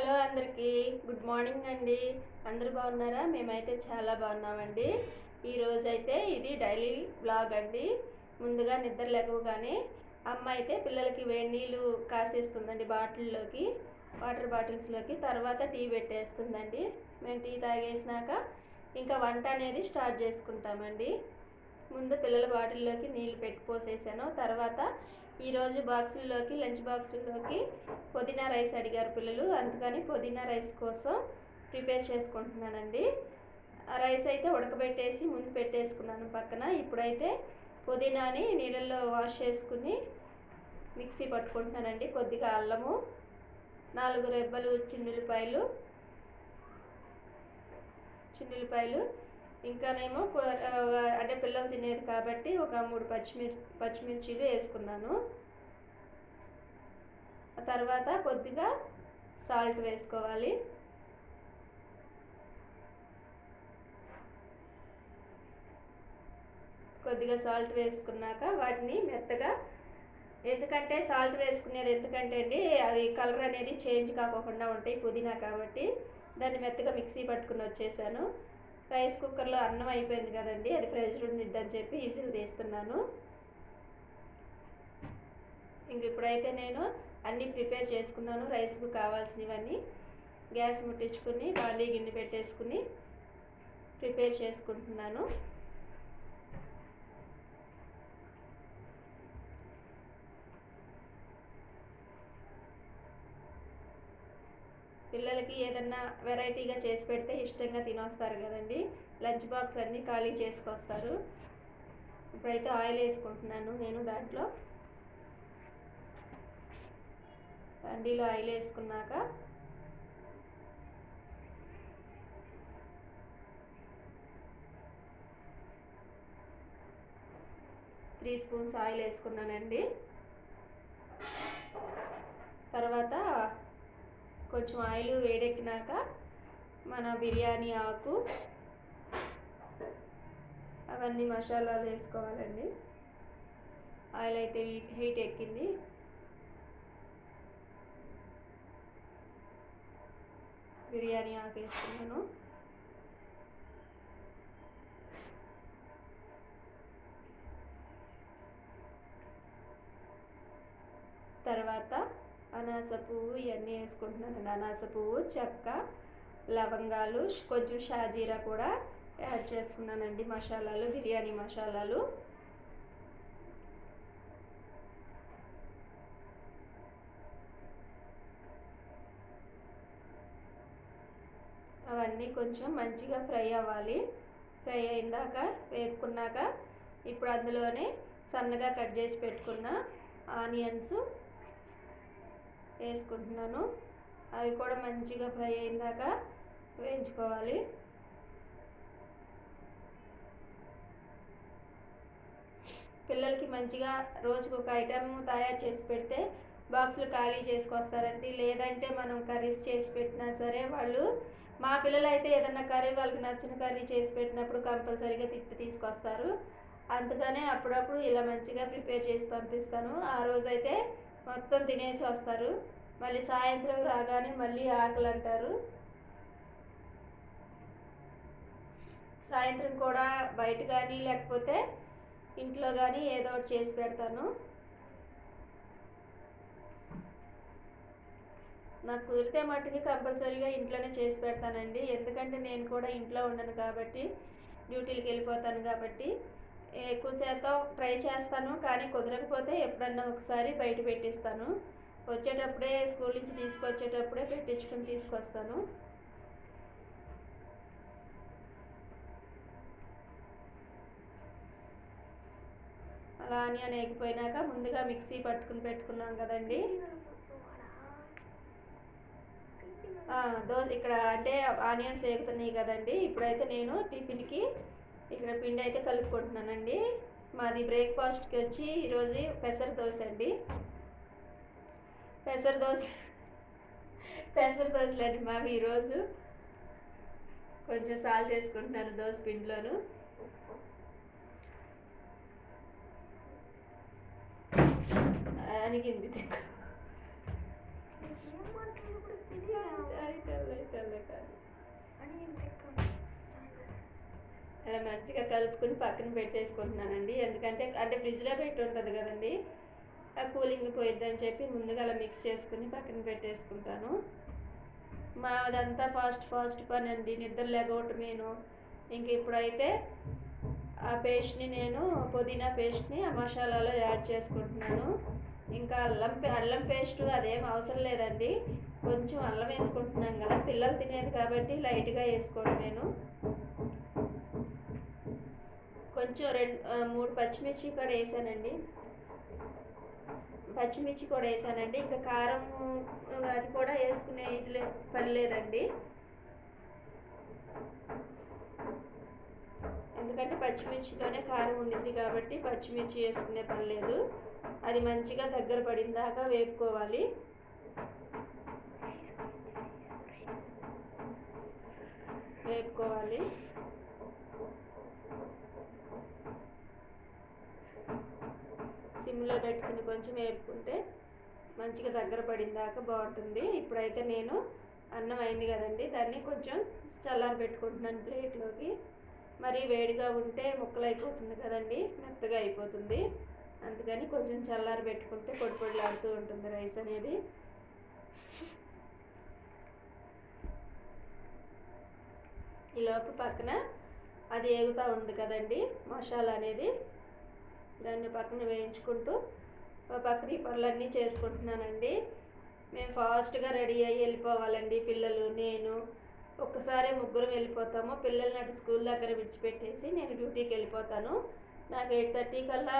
Hello అందరికీ good morning అండి. అందరూ బాగున్నారా? మేమైతే చాలా బాగున్నామండి. ఈరోజైతే ఇది డైలీ వ్లాగ్ అండి. ముందుగా నిద్ర లేవగానే అమ్మ అయితే పిల్లలకి వేడి నీళ్ళు కాసేస్తుందండి బాటిల్లోకి, వాటర్ బాటిల్స్లోకి. తర్వాత టీ పెట్టేస్తుందండి. మేము టీ తాగేసినాక ఇంకా వంట అనేది స్టార్ట్ చేసుకుంటామండి. ముందు పిల్లల బాటిల్లోకి నీళ్ళు పెట్టి పోసేసాను. తర్వాత ఈరోజు బాక్సుల్లోకి, లంచ్ బాక్సుల్లోకి పుదీనా రైస్ అడిగారు పిల్లలు. అందుకని పుదీనా రైస్ కోసం ప్రిపేర్ చేసుకుంటున్నానండి. ఆ రైస్ అయితే ఉడకబెట్టేసి ముందు పెట్టేసుకున్నాను పక్కన. ఇప్పుడైతే పుదీనాని నీళ్ళల్లో వాష్ చేసుకుని మిక్సీ పట్టుకుంటున్నానండి. కొద్దిగా అల్లము, 4 రెబ్బలు చిన్నుల్లిపాయలు, ఇంకానేమో అంటే పిల్లలు తినేది కాబట్టి ఒక 3 పచ్చిమిర్చీలు వేసుకున్నాను. ఆ తర్వాత కొద్దిగా సాల్ట్ వేసుకోవాలి. కొద్దిగా సాల్ట్ వేసుకున్నాక వాటిని మెత్తగా, ఎందుకంటే సాల్ట్ వేసుకునేది ఎందుకంటే అండి అవి కలర్ అనేది చేంజ్ కాకుండా ఉంటాయి పుదీనా కాబట్టి. దాన్ని మెత్తగా మిక్సీ పట్టుకుని వచ్చేసాను. రైస్ కుక్కర్లో అన్నం అయిపోయింది కదండి, అది ప్రెషర్ ఉండిద్దని చెప్పి ఈజీగా తీస్తున్నాను. ఇంక ఇప్పుడైతే నేను అన్నీ ప్రిపేర్ చేసుకున్నాను. రైస్కు కావాల్సినవన్నీ గ్యాస్ ముట్టించుకుని బాండీ గిన్నె పెట్టేసుకుని ప్రిపేర్ చేసుకుంటున్నాను. పిల్లలకి ఏదన్నా వెరైటీగా చేసి పెడితే ఇష్టంగా తినొస్తారు కదండి. లంచ్ బాక్స్ అన్నీ ఖాళీ చేసుకొస్తారు. ఇప్పుడైతే ఆయిల్ వేసుకుంటున్నాను నేను. దాంట్లో బండిలో ఆయిల్ వేసుకున్నాక త్రీ స్పూన్స్ ఆయిల్ వేసుకున్నానండి. తర్వాత కొంచెం ఆయిల్ వేడెక్కినాక మన బిర్యానీ ఆకు, అవన్నీ మసాలాలు వేసుకోవాలండి. ఆయిల్ అయితే హీట్ ఎక్కింది. బిర్యానీ ఆకు వేసుకున్నాను. తర్వాత అనాస పువ్వు ఇవన్నీ వేసుకుంటున్నానండి. అనాస పువ్వు, చెక్క, లవంగాలు, కొంచెం షాజీరా కూడా యాడ్ చేసుకున్నానండి. మసాలాలు, బిర్యానీ మసాలాలు. అవన్నీ కొంచెం మంచిగా ఫ్రై అవ్వాలి. ఫ్రై అయిందాక వేపుకున్నాక ఇప్పుడు అందులోనే సన్నగా కట్ చేసి పెట్టుకున్న ఆనియన్స్ వేసుకుంటున్నాను. అవి కూడా మంచిగా ఫ్రై అయిందాక వేయించుకోవాలి. పిల్లలకి మంచిగా రోజుకు ఒక ఐటెం తయారు చేసి పెడితే బాక్సులు ఖాళీ చేసుకొస్తారండి. లేదంటే మనం కర్రీస్ చేసి పెట్టినా సరే వాళ్ళు, మా పిల్లలు అయితే ఏదన్నా కర్రీ వాళ్ళకి నచ్చిన కర్రీ చేసి పెట్టినప్పుడు కంపల్సరీగా తిప్పి తీసుకొస్తారు. అందుకనే అప్పుడప్పుడు ఇలా మంచిగా ప్రిపేర్ చేసి పంపిస్తాను. ఆ రోజైతే మొత్తం తినేసి వస్తారు. మళ్ళీ సాయంత్రం రాగానే మళ్ళీ ఆకలి అంటారు. సాయంత్రం కూడా బయట కానీ లేకపోతే ఇంట్లో కానీ ఏదో ఒకటి చేసి పెడతాను. నాకు కుదిరితే మట్టుకి కంపల్సరీగా ఇంట్లోనే చేసి పెడతానండి. ఎందుకంటే నేను కూడా ఇంట్లో ఉండను కాబట్టి, డ్యూటీలకు వెళ్ళిపోతాను కాబట్టి ఎక్కువ శాతం ట్రై చేస్తాను. కానీ కుదరకపోతే ఎప్పుడన్నా ఒకసారి బయట పెట్టిస్తాను. వచ్చేటప్పుడే స్కూల్ నుంచి తీసుకొచ్చేటప్పుడే పెట్టించుకుని తీసుకొస్తాను. అలా ఆనియన్ వేగిపోయినాక ముందుగా మిక్సీ పట్టుకుని పెట్టుకున్నాం కదండి. ఇక్కడ అంటే ఆనియన్స్ వేగుతున్నాయి కదండి. ఇప్పుడైతే నేను టిఫిన్కి ఇక్కడ పిండి అయితే కలుపుకుంటున్నానండి. మాది బ్రేక్ఫాస్ట్కి వచ్చి ఈరోజు పెసర దోశ అండి. పెసర దోశలు అండి మావి ఈరోజు. కొంచెం సాల్ట్ వేసుకుంటున్నాను దోశ పిండిలోను. అనిగింది. అలా మంచిగా కలుపుకుని పక్కన పెట్టేసుకుంటున్నానండి. ఎందుకంటే ఫ్రిడ్జ్లో పెట్టి ఉంటుంది కదండి, ఆ కూలింగ్ పోయిద్దని చెప్పి ముందుగా అలా మిక్స్ చేసుకుని పక్కన పెట్టేసుకుంటాను. మాదంతా ఫాస్ట్ పని అండి, నిద్ర లేకపోవటమేను. ఇంక ఇప్పుడైతే ఆ పేస్ట్ని నేను పుదీనా పేస్ట్ని ఆ మసాలాలో యాడ్ చేసుకుంటున్నాను. ఇంకా అల్లం పేస్ట్ అదేం అవసరం లేదండి, కొంచెం అల్లం వేసుకుంటున్నాం కదా, పిల్లలు తినేది కాబట్టి లైట్గా వేసుకోండి. నేను కొంచెం 3 పచ్చిమిర్చి కూడా వేసానండి. ఇంకా కారం అది కూడా వేసుకునే ఇది పని లేదండి, ఎందుకంటే పచ్చిమిర్చిలోనే కారం ఉండిద్ది కాబట్టి పచ్చిమిర్చి వేసుకునే పని లేదు. అది మంచిగా దగ్గర పడిన దాకా వేపుకోవాలి. సిమ్లో పెట్టుకుని కొంచెం వేపుకుంటే మంచిగా దగ్గర పడిన దాకా బాగుంటుంది. ఇప్పుడైతే నేను అన్నం అయింది కదండి, దాన్ని కొంచెం చల్లారి పెట్టుకుంటున్నాను ప్లేట్లోకి. మరి వేడిగా ఉంటే ముక్కలు అయిపోతుంది కదండి, మెత్తగా అయిపోతుంది. అందుకని కొంచెం చల్లారి పెట్టుకుంటే పొడిలాడుతూ ఉంటుంది రైస్ అనేది. ఈలోపు పక్కన అది ఏగుతూ ఉంది కదండి మసాలా అనేది, దాన్ని పక్కన వేయించుకుంటూ పక్కన ఈ పనులన్నీ చేసుకుంటున్నానండి. మేము ఫాస్ట్గా రెడీ అయ్యి వెళ్ళిపోవాలండి, పిల్లలు నేను. ఒక్కసారి ముగ్గురం వెళ్ళిపోతాము. పిల్లల్ని అటు స్కూల్ దగ్గర విడిచిపెట్టేసి నేను డ్యూటీకి వెళ్ళిపోతాను. నాకు 8:30 కల్లా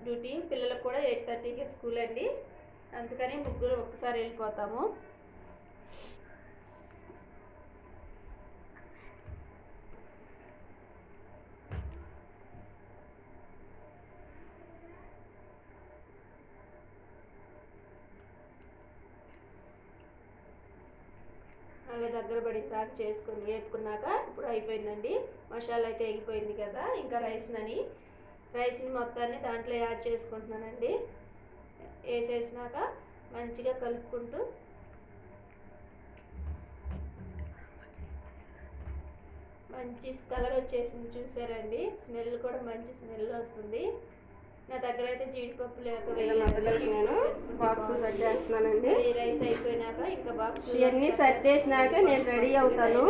డ్యూటీ, పిల్లలకు కూడా 8:30కి స్కూల్ అండి. అందుకని ముగ్గురు ఒక్కసారి వెళ్ళిపోతాము. అవి దగ్గర పడి దాకా చేసుకొని వేపుకున్నాక ఇప్పుడు అయిపోయిందండి. మసాలా అయితే ఎగిపోయింది కదా, ఇంకా రైస్ని మొత్తాన్ని దాంట్లో యాడ్ చేసుకుంటున్నానండి. వేసేసినాక మంచిగా కలుపుకుంటూ మంచి కలర్ వచ్చేసింది చూసారండి. స్మెల్ కూడా మంచి స్మెల్ వస్తుంది. నా దగ్గర అయితే జీడిపప్పు లేక నేను బాక్స్ సెట్ చేస్తున్నానండి. రైస్ అయిపోయినాక ఇంకా బాక్స్ ఇవన్నీ సెట్ చేసినాక నేను రెడీ అవుతాను.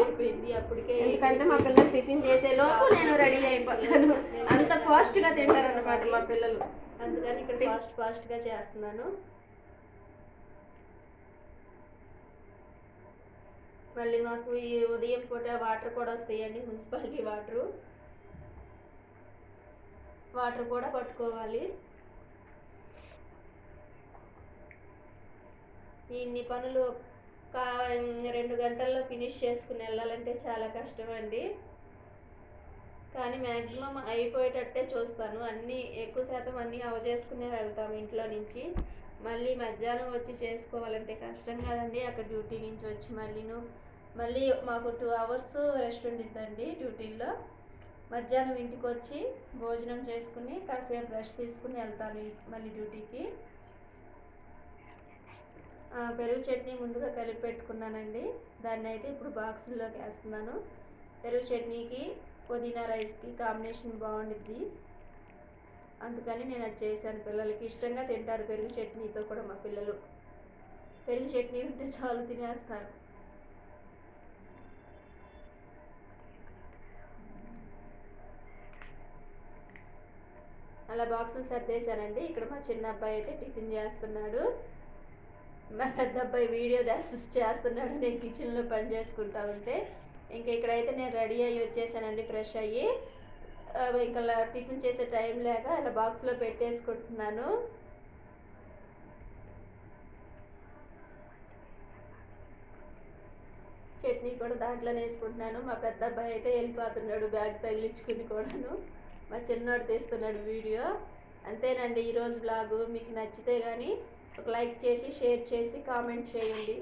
అప్పటికే ఎందుకంటే మా పిల్లలు టిఫిన్ చేసే లోపు నేను రెడీ అయిపోతాను. అంత ఫాస్ట్గా తింటారు అన్నమాట మా పిల్లలు, అందుకని ఇక్కడ ఫాస్ట్గా చేస్తున్నాను. మళ్ళీ మాకు ఈ ఉదయం పూట వాటర్ కూడా వస్తాయండి, మున్సిపాలిటీ వాటర్ కూడా పట్టుకోవాలి. ఇన్ని పనులు 2 గంటల్లో ఫినిష్ చేసుకుని వెళ్ళాలంటే చాలా కష్టం అండి. కానీ మ్యాక్సిమం అయిపోయేటట్టే చూస్తాను. ఎక్కువ శాతం అన్నీ అవచేసుకునే వెళ్తాము ఇంట్లో నుంచి. మళ్ళీ మధ్యాహ్నం వచ్చి చేసుకోవాలంటే కష్టం కదండి. అక్కడ డ్యూటీ నుంచి వచ్చి మళ్ళీ మాకు 2 అవర్స్ రెస్ట్ ఉండిద్దండి డ్యూటీలో. మధ్యాహ్నం ఇంటికి వచ్చి భోజనం చేసుకుని కాసేపు రెస్ట్ తీసుకుని వెళ్తాను మళ్ళీ డ్యూటీకి. పెరుగు చట్నీ ముందుగా కలిపి పెట్టుకున్నానండి, దాన్ని అయితే ఇప్పుడు బాక్సుల్లోకి వేస్తున్నాను. పెరుగు చట్నీకి పుదీనా రైస్కి కాంబినేషన్ బాగుండిద్ది, అందుకని నేను అది చేశాను. పిల్లలకి ఇష్టంగా తింటారు పెరుగు చట్నీతో కూడా. మా పిల్లలు పెరుగు చట్నీ ఉంటే చాలు తినేస్తారు. అలా బాక్సులు సర్దేశానండి. ఇక్కడ మా చిన్న అబ్బాయి అయితే టిఫిన్ చేస్తున్నాడు, మా పెద్ద అబ్బాయి వీడియో చేస్తున్నాడు నేను కిచెన్లో పని చేసుకుంటా ఉంటే. ఇంకా ఇక్కడైతే నేను రెడీ అయ్యి వచ్చేసానండి, ఫ్రెష్ అయ్యి. ఇంకా టిఫిన్ చేసే టైం లేక అలా బాక్స్లో పెట్టేసుకుంటున్నాను. చట్నీ కూడా దాంట్లోనే వేసుకుంటున్నాను. మా పెద్ద అబ్బాయి అయితే వెళ్ళిపోతున్నాడు బ్యాగ్ తగిలించుకుని కూడాను. మా చిన్నోడు తీస్తున్నాడు వీడియో. అంతేనండి ఈరోజు బ్లాగు. మీకు నచ్చితే కానీ ఒక లైక్ చేసి, షేర్ చేసి, కామెంట్ చేయండి.